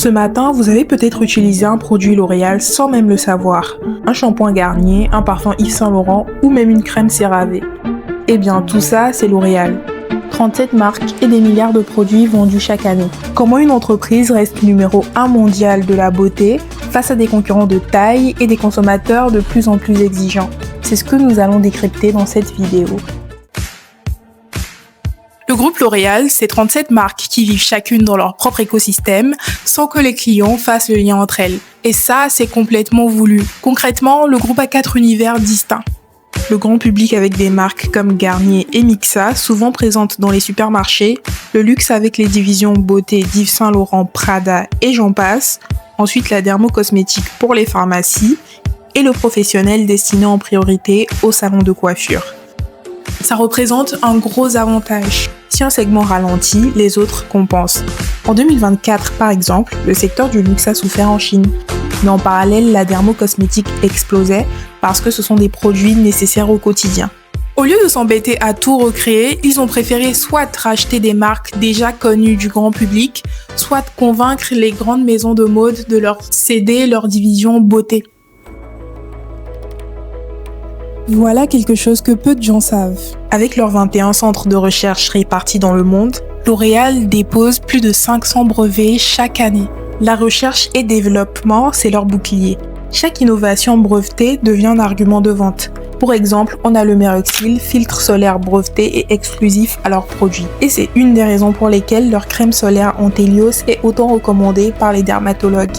Ce matin, vous avez peut-être utilisé un produit L'Oréal sans même le savoir. Un shampoing Garnier, un parfum Yves Saint Laurent ou même une crème CeraVe. Eh bien, tout ça, c'est L'Oréal. 37 marques et des milliards de produits vendus chaque année. Comment une entreprise reste numéro 1 mondial de la beauté face à des concurrents de taille et des consommateurs de plus en plus exigeants? C'est ce que nous allons décrypter dans cette vidéo. Le groupe L'Oréal, c'est 37 marques qui vivent chacune dans leur propre écosystème sans que les clients fassent le lien entre elles. Et ça, c'est complètement voulu. Concrètement, le groupe a 4 univers distincts. Le grand public avec des marques comme Garnier et Mixa, souvent présentes dans les supermarchés. Le luxe avec les divisions beauté d'Yves Saint Laurent, Prada et j'en passe. Ensuite, la dermocosmétique pour les pharmacies. Et le professionnel destiné en priorité aux salons de coiffure. Ça représente un gros avantage. Si un segment ralentit, les autres compensent. En 2024, par exemple, le secteur du luxe a souffert en Chine. Mais en parallèle, la dermocosmétique explosait parce que ce sont des produits nécessaires au quotidien. Au lieu de s'embêter à tout recréer, ils ont préféré soit racheter des marques déjà connues du grand public, soit convaincre les grandes maisons de mode de leur céder leur division beauté. Voilà quelque chose que peu de gens savent. Avec leurs 21 centres de recherche répartis dans le monde, L'Oréal dépose plus de 500 brevets chaque année. La recherche et développement, c'est leur bouclier. Chaque innovation brevetée devient un argument de vente. Pour exemple, on a le Meroxyl, filtre solaire breveté et exclusif à leurs produits. Et c'est une des raisons pour lesquelles leur crème solaire Anthelios est autant recommandée par les dermatologues.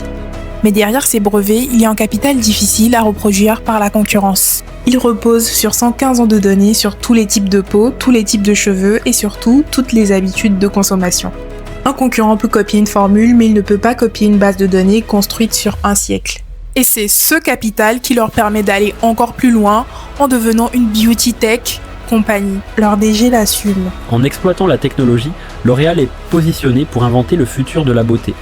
Mais derrière ces brevets, il y a un capital difficile à reproduire par la concurrence. Il repose sur 115 ans de données sur tous les types de peau, tous les types de cheveux et surtout toutes les habitudes de consommation. Un concurrent peut copier une formule, mais il ne peut pas copier une base de données construite sur un siècle. Et c'est ce capital qui leur permet d'aller encore plus loin en devenant une beauty tech compagnie. Leur DG l'assume. En exploitant la technologie, L'Oréal est positionné pour inventer le futur de la beauté.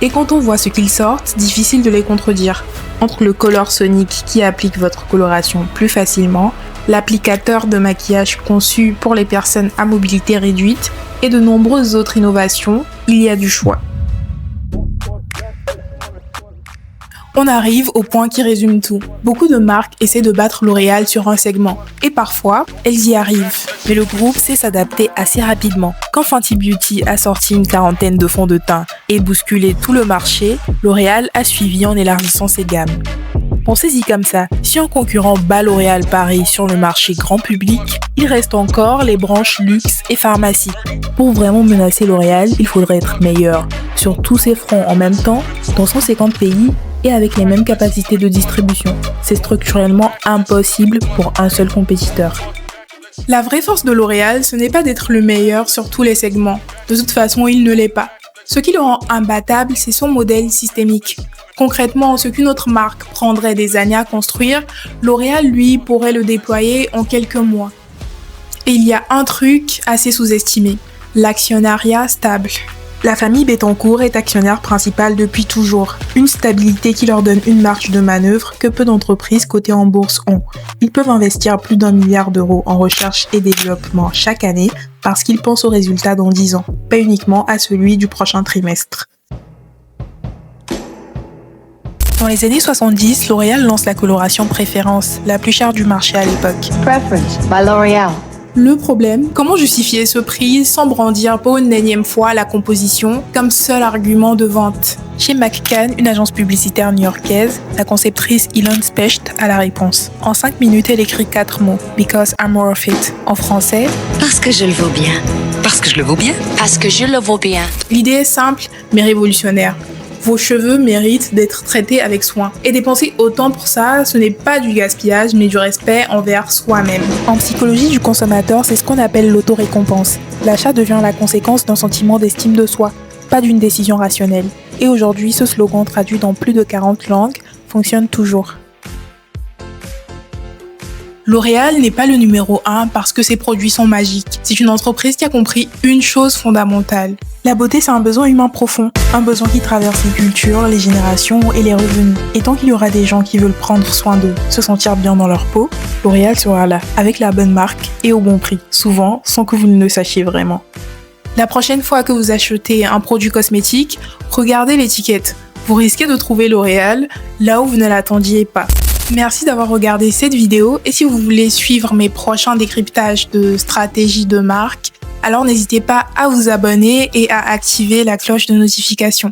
Et quand on voit ce qu'ils sortent, difficile de les contredire. Entre le Color Sonic qui applique votre coloration plus facilement, l'applicateur de maquillage conçu pour les personnes à mobilité réduite et de nombreuses autres innovations, il y a du choix. On arrive au point qui résume tout. Beaucoup de marques essaient de battre L'Oréal sur un segment. Et parfois, elles y arrivent. Mais le groupe sait s'adapter assez rapidement. Quand Fenty Beauty a sorti une quarantaine de fonds de teint et bousculé tout le marché, L'Oréal a suivi en élargissant ses gammes. Pensez-y comme ça, si un concurrent bat L'Oréal Paris sur le marché grand public, il reste encore les branches luxe et pharmacie. Pour vraiment menacer L'Oréal, il faudrait être meilleur sur tous ces fronts en même temps, dans 150 pays, et avec les mêmes capacités de distribution. C'est structurellement impossible pour un seul compétiteur. La vraie force de L'Oréal, ce n'est pas d'être le meilleur sur tous les segments. De toute façon, il ne l'est pas. Ce qui le rend imbattable, c'est son modèle systémique. Concrètement, ce qu'une autre marque prendrait des années à construire, L'Oréal, lui, pourrait le déployer en quelques mois. Et il y a un truc assez sous-estimé, l'actionnariat stable. La famille Bettencourt est actionnaire principale depuis toujours, une stabilité qui leur donne une marge de manœuvre que peu d'entreprises cotées en bourse ont. Ils peuvent investir plus d'1 milliard d'euros en recherche et développement chaque année parce qu'ils pensent aux résultats dans 10 ans, pas uniquement à celui du prochain trimestre. Dans les années 70, L'Oréal lance la coloration Préférence, la plus chère du marché à l'époque. Preference by L'Oréal. Le problème, comment justifier ce prix sans brandir pour une énième fois la composition comme seul argument de vente? Chez McCann, une agence publicitaire new-yorkaise, la conceptrice Elon Specht a la réponse. En 5 minutes, elle écrit 4 mots. Because I'm worth it. En français, Parce que je le vaux bien. Parce que je le vaux bien. Parce que je le vaux bien. l'idée est simple mais révolutionnaire. Vos cheveux méritent d'être traités avec soin. Et dépenser autant pour ça, ce n'est pas du gaspillage, mais du respect envers soi-même. En psychologie du consommateur, c'est ce qu'on appelle l'autorécompense. L'achat devient la conséquence d'un sentiment d'estime de soi, pas d'une décision rationnelle. Et aujourd'hui, ce slogan traduit dans plus de 40 langues fonctionne toujours. L'Oréal n'est pas le numéro 1 parce que ses produits sont magiques. C'est une entreprise qui a compris une chose fondamentale. La beauté, c'est un besoin humain profond. Un besoin qui traverse les cultures, les générations et les revenus. Et tant qu'il y aura des gens qui veulent prendre soin d'eux, se sentir bien dans leur peau, L'Oréal sera là, avec la bonne marque et au bon prix. Souvent, sans que vous ne le sachiez vraiment. La prochaine fois que vous achetez un produit cosmétique, regardez l'étiquette. Vous risquez de trouver L'Oréal là où vous ne l'attendiez pas. Merci d'avoir regardé cette vidéo et si vous voulez suivre mes prochains décryptages de stratégies de marque, alors n'hésitez pas à vous abonner et à activer la cloche de notification.